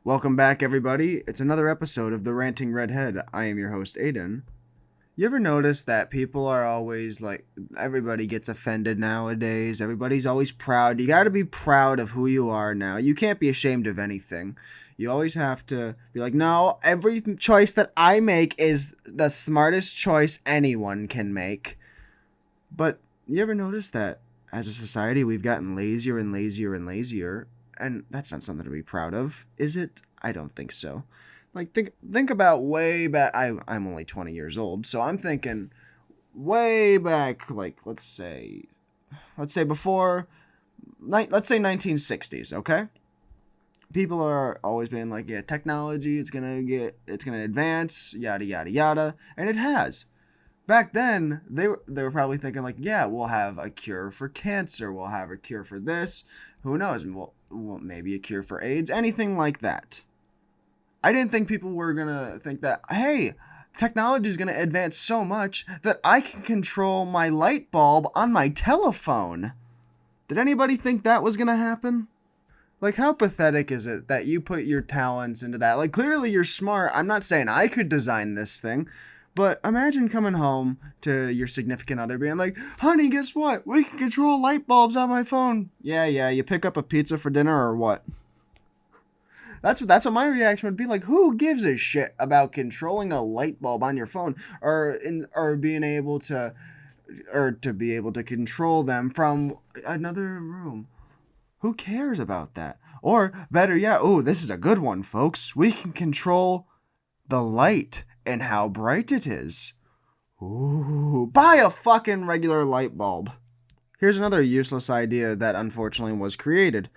Welcome back, everybody. It's another episode of The Ranting Redhead. I am your host, Aiden. You ever notice that people are always like, everybody gets offended nowadays? Everybody's always proud. You gotta be proud of who you are now. You can't be ashamed of anything. You always have to be like, no, every choice that I make is the smartest choice anyone can make. But you ever notice that as a society, we've gotten lazier and lazier and lazier? And that's not something to be proud of, is it? I don't think so. Like think about way back. I'm only 20 years old, so I'm thinking way back. Like let's say before, let's say 1960s. Okay, people are always being like, yeah, technology, it's gonna advance, yada yada yada, and it has. Back then, they were probably thinking like, yeah, we'll have a cure for cancer, we'll have a cure for this, who knows, well maybe a cure for AIDS, anything like that. I didn't think people were gonna think that, hey, technology is gonna advance so much that I can control my light bulb on my telephone. Did anybody think that was gonna happen? Like, how pathetic is it that you put your talents into that? Like, clearly you're smart. I'm not saying I could design this thing, but imagine coming home to your significant other being like, honey, guess what? We can control light bulbs on my phone. Yeah, you pick up a pizza for dinner or what? That's what my reaction would be like. Who gives a shit about controlling a light bulb on your phone or being able to be able to control them from another room? Who cares about that? Or better yet, oh, this is a good one, folks. We can control the light and how bright it is. Ooh, buy a fucking regular light bulb. Here's another useless idea that unfortunately was created.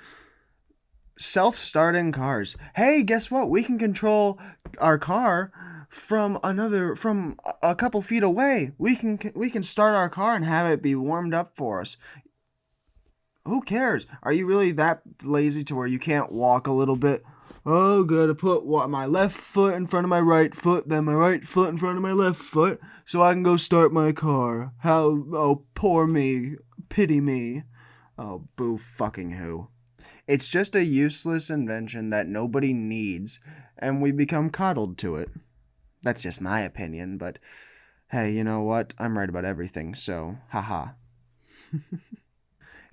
Self-starting cars. Hey, guess what? We can control our car from a couple feet away. We can start our car and have it be warmed up for us. Who cares? Are you really that lazy to where you can't walk a little bit? Oh, gotta put my left foot in front of my right foot, then my right foot in front of my left foot, so I can go start my car. Oh, poor me. Pity me. Oh, boo fucking who. It's just a useless invention that nobody needs, and we become coddled to it. That's just my opinion, but hey, you know what? I'm right about everything, so haha.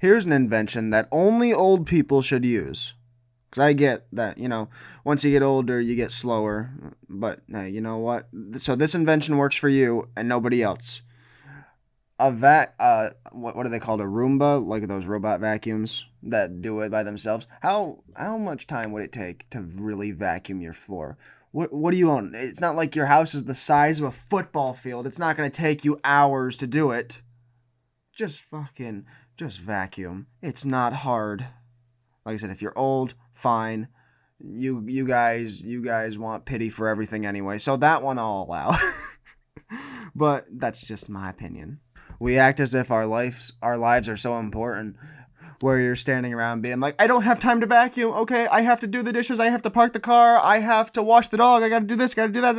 Here's an invention that only old people should use. Because I get that, once you get older, you get slower. But hey, you know what? So this invention works for you and nobody else. What are they called? A Roomba? Like those robot vacuums that do it by themselves. How much time would it take to really vacuum your floor? What do you own? It's not like your house is the size of a football field. It's not going to take you hours to do it. Just vacuum. It's not hard. Like I said, if you're old, fine. You guys want pity for everything anyway. So that one I'll allow. But that's just my opinion. We act as if our lives are so important, where you're standing around being like, I don't have time to vacuum. Okay, I have to do the dishes. I have to park the car. I have to wash the dog. I got to do this. Got to do that.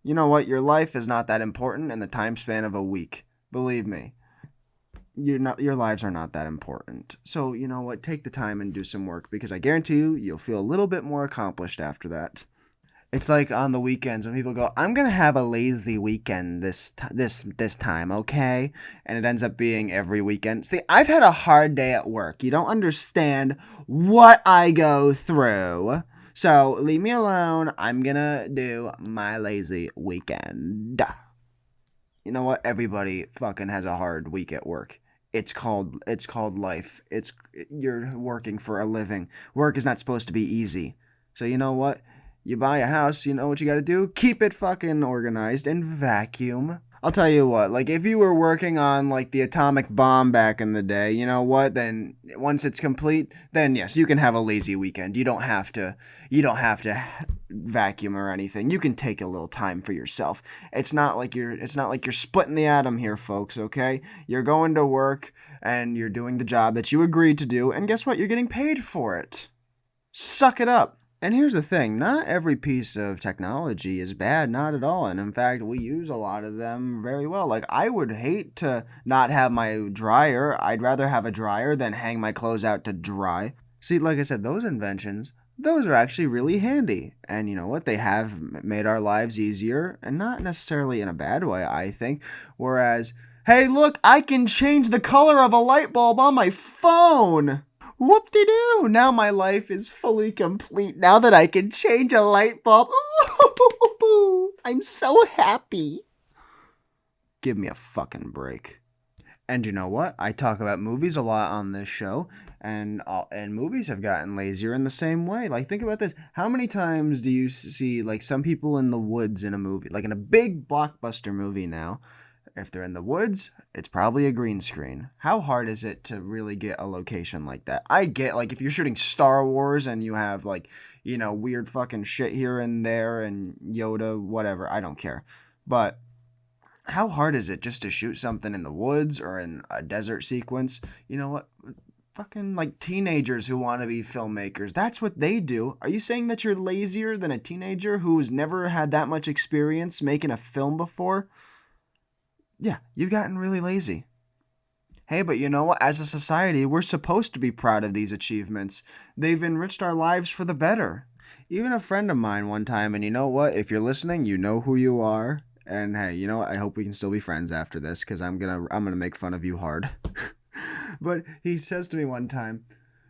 You know what? Your life is not that important in the time span of a week. Believe me. Your lives are not that important. So, you know what? Take the time and do some work, because I guarantee you'll feel a little bit more accomplished after that. It's like on the weekends when people go, I'm going to have a lazy weekend this time, okay? And it ends up being every weekend. See, I've had a hard day at work. You don't understand what I go through. So leave me alone. I'm going to do my lazy weekend. You know what? Everybody fucking has a hard week at work. It's called life. You're working for a living. Work is not supposed to be easy. So you know what? You buy a house, you know what you gotta do? Keep it fucking organized and vacuum. I'll tell you what, like if you were working on like the atomic bomb back in the day, you know what? Then once it's complete, then yes, you can have a lazy weekend. You don't have to vacuum or anything. You can take a little time for yourself. It's not like you're splitting the atom here, folks, okay? You're going to work and you're doing the job that you agreed to do, and guess what? You're getting paid for it. Suck it up. And here's the thing, not every piece of technology is bad, not at all. And in fact, we use a lot of them very well. Like, I would hate to not have my dryer. I'd rather have a dryer than hang my clothes out to dry. See, like I said, those inventions, those are actually really handy. And you know what? They have made our lives easier, and not necessarily in a bad way, I think. Whereas, hey, look, I can change the color of a light bulb on my phone. Whoop-de-doo! Now my life is fully complete now that I can change a light bulb. Ooh, I'm so happy. Give me a fucking break. And you know what? I talk about movies a lot on this show, and movies have gotten lazier in the same way. Like, think about this: how many times do you see like some people in the woods in a movie, like in a big blockbuster movie now? If they're in the woods, it's probably a green screen. How hard is it to really get a location like that? I get, like, if you're shooting Star Wars and you have like, weird fucking shit here and there and Yoda, whatever. I don't care, but how hard is it just to shoot something in the woods or in a desert sequence? You know what? Fucking like teenagers who want to be filmmakers. That's what they do. Are you saying that you're lazier than a teenager who's never had that much experience making a film before? Yeah, you've gotten really lazy. Hey, but you know what? As a society, we're supposed to be proud of these achievements. They've enriched our lives for the better. Even a friend of mine one time, and you know what? If you're listening, you know who you are. And hey, you know what? I hope we can still be friends after this, because I'm gonna make fun of you hard. But he says to me one time,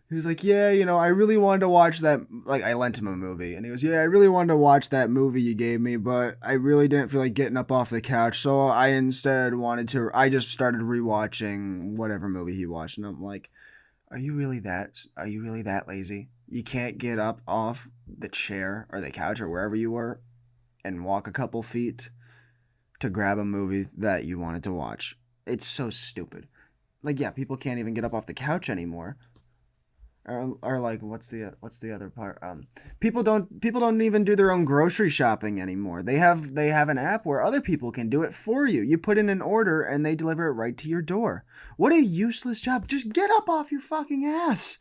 he was like, yeah, I really wanted to watch that. Like, I lent him a movie, and he goes, yeah, I really wanted to watch that movie you gave me, but I really didn't feel like getting up off the couch, so I just started rewatching whatever movie he watched. And I'm like, are you really that lazy? You can't get up off the chair or the couch or wherever you were and walk a couple feet to grab a movie that you wanted to watch? It's so stupid. Like, yeah, people can't even get up off the couch anymore. Or like, what's the other part? People don't even do their own grocery shopping anymore. They have an app where other people can do it for you. You put in an order and they deliver it right to your door. What a useless job. Just get up off your fucking ass.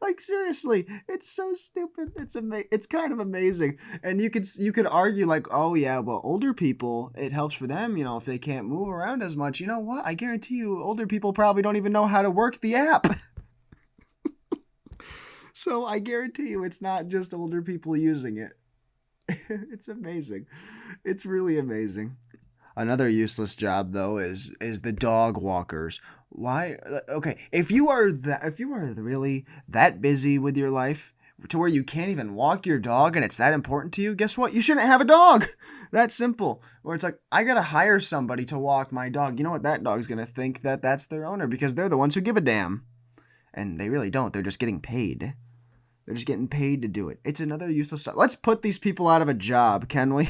like seriously, it's so stupid. It's kind of amazing. And you could argue like, oh yeah, well, older people, it helps for them, if they can't move around as much. You know what? I guarantee you older people probably don't even know how to work the app. So I guarantee you it's not just older people using it. It's amazing. It's really amazing. Another useless job though is the dog walkers. Why? Okay, if you are really that busy with your life to where you can't even walk your dog and it's that important to you, guess what? You shouldn't have a dog. That's simple. Where it's like, I got to hire somebody to walk my dog. You know what? That dog's going to think that that's their owner because they're the ones who give a damn. And they really don't. They're just getting paid. They're just getting paid to do it. It's another useless stuff. Let's put these people out of a job, can we?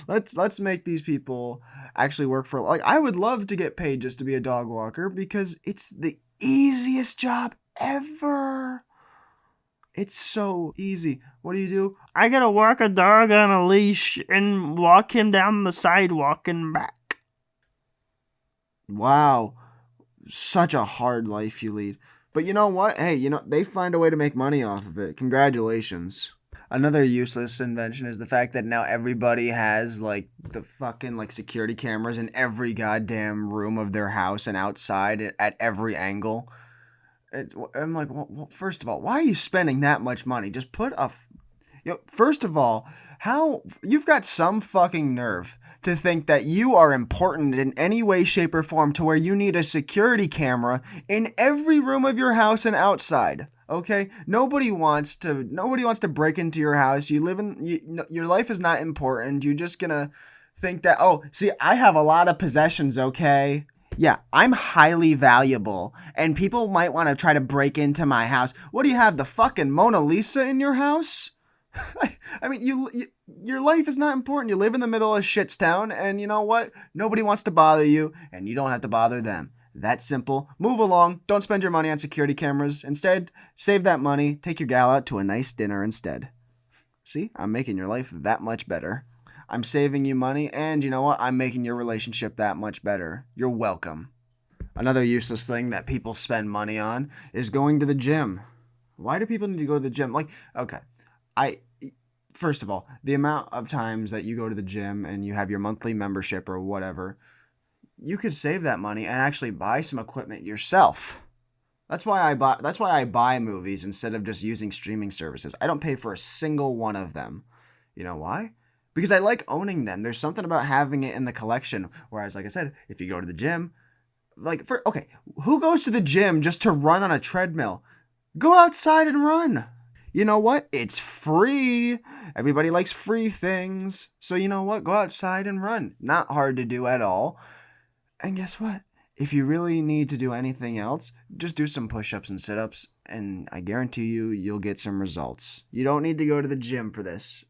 Let's make these people actually work for, like, I would love to get paid just to be a dog walker because it's the easiest job ever. It's so easy. What do? I gotta walk a dog on a leash and walk him down the sidewalk and back. Wow. Such a hard life you lead. But you know what? Hey, they find a way to make money off of it. Congratulations. Another useless invention is the fact that now everybody has like the fucking like security cameras in every goddamn room of their house and outside at every angle. I'm like, well, first of all, why are you spending that much money? Just put first of all, how you've got some fucking nerve to think that you are important in any way, shape, or form to where you need a security camera in every room of your house and outside. Okay, nobody wants to break into your house. Your life is not important. You're just gonna think that, oh, see, I have a lot of possessions. Okay, yeah, I'm highly valuable, and people might want to try to break into my house. What do you have, the fucking Mona Lisa in your house? I mean, your life is not important. You live in the middle of Shitstown, and you know what? Nobody wants to bother you, and you don't have to bother them. That simple. Move along. Don't spend your money on security cameras. Instead, save that money. Take your gal out to a nice dinner instead. See? I'm making your life that much better. I'm saving you money, and you know what? I'm making your relationship that much better. You're welcome. Another useless thing that people spend money on is going to the gym. Why do people need to go to the gym? Like, okay, first of all, the amount of times that you go to the gym and you have your monthly membership or whatever, you could save that money and actually buy some equipment yourself. That's why I buy movies instead of just using streaming services. I don't pay for a single one of them. You know why? Because I like owning them. There's something about having it in the collection. Whereas, like I said, if you go to the gym, who goes to the gym just to run on a treadmill? Go outside and run. You know what? It's free. Everybody likes free things. So you know what? Go outside and run. Not hard to do at all. And guess what? If you really need to do anything else, just do some push-ups and sit-ups, and I guarantee you'll get some results. You don't need to go to the gym for this.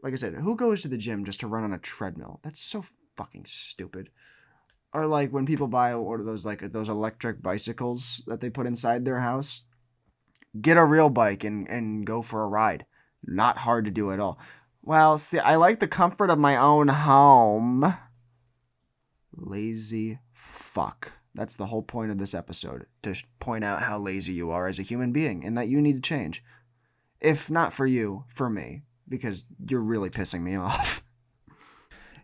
Like I said, who goes to the gym just to run on a treadmill? That's so fucking stupid. Or like when people buy those electric bicycles that they put inside their house. Get a real bike and go for a ride. Not hard to do at all. Well, see, I like the comfort of my own home. Lazy fuck. That's the whole point of this episode. To point out how lazy you are as a human being and that you need to change. If not for you, for me. Because you're really pissing me off.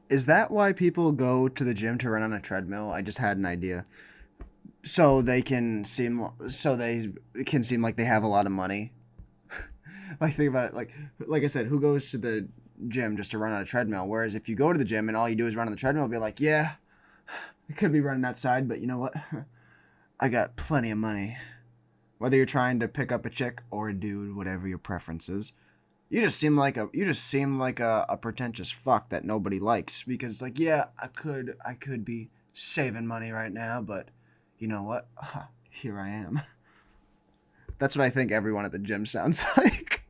Is that why people go to the gym to run on a treadmill? I just had an idea. So they can seem like they have a lot of money. Like, think about it. Like I said, who goes to the gym just to run on a treadmill? Whereas if you go to the gym and all you do is run on the treadmill, be like, yeah, I could be running outside, but you know what? I got plenty of money. Whether you're trying to pick up a chick or a dude, whatever your preference is. You just seem like a pretentious fuck that nobody likes, because like, yeah, I could be saving money right now, but you know what? Here I am. That's what I think everyone at the gym sounds like.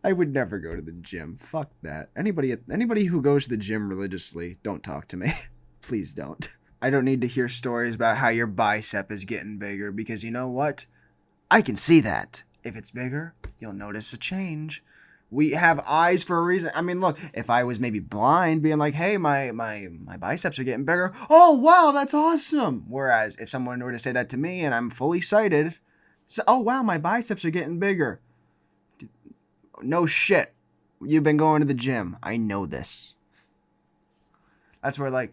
I would never go to the gym. Fuck that. Anybody who goes to the gym religiously, don't talk to me. Please don't. I don't need to hear stories about how your bicep is getting bigger, because you know what? I can see that. If it's bigger, you'll notice a change. We have eyes for a reason. I mean, look, if I was maybe blind, being like, hey, my biceps are getting bigger. Oh, wow, that's awesome. Whereas if someone were to say that to me and I'm fully sighted, oh, wow, my biceps are getting bigger. No shit. You've been going to the gym. I know this. That's where,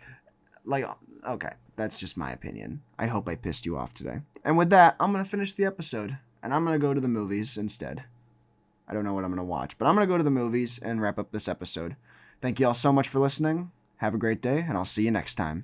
okay, that's just my opinion. I hope I pissed you off today. And with that, I'm going to finish the episode. And I'm going to go to the movies instead. I don't know what I'm going to watch, but I'm going to go to the movies and wrap up this episode. Thank you all so much for listening. Have a great day, and I'll see you next time.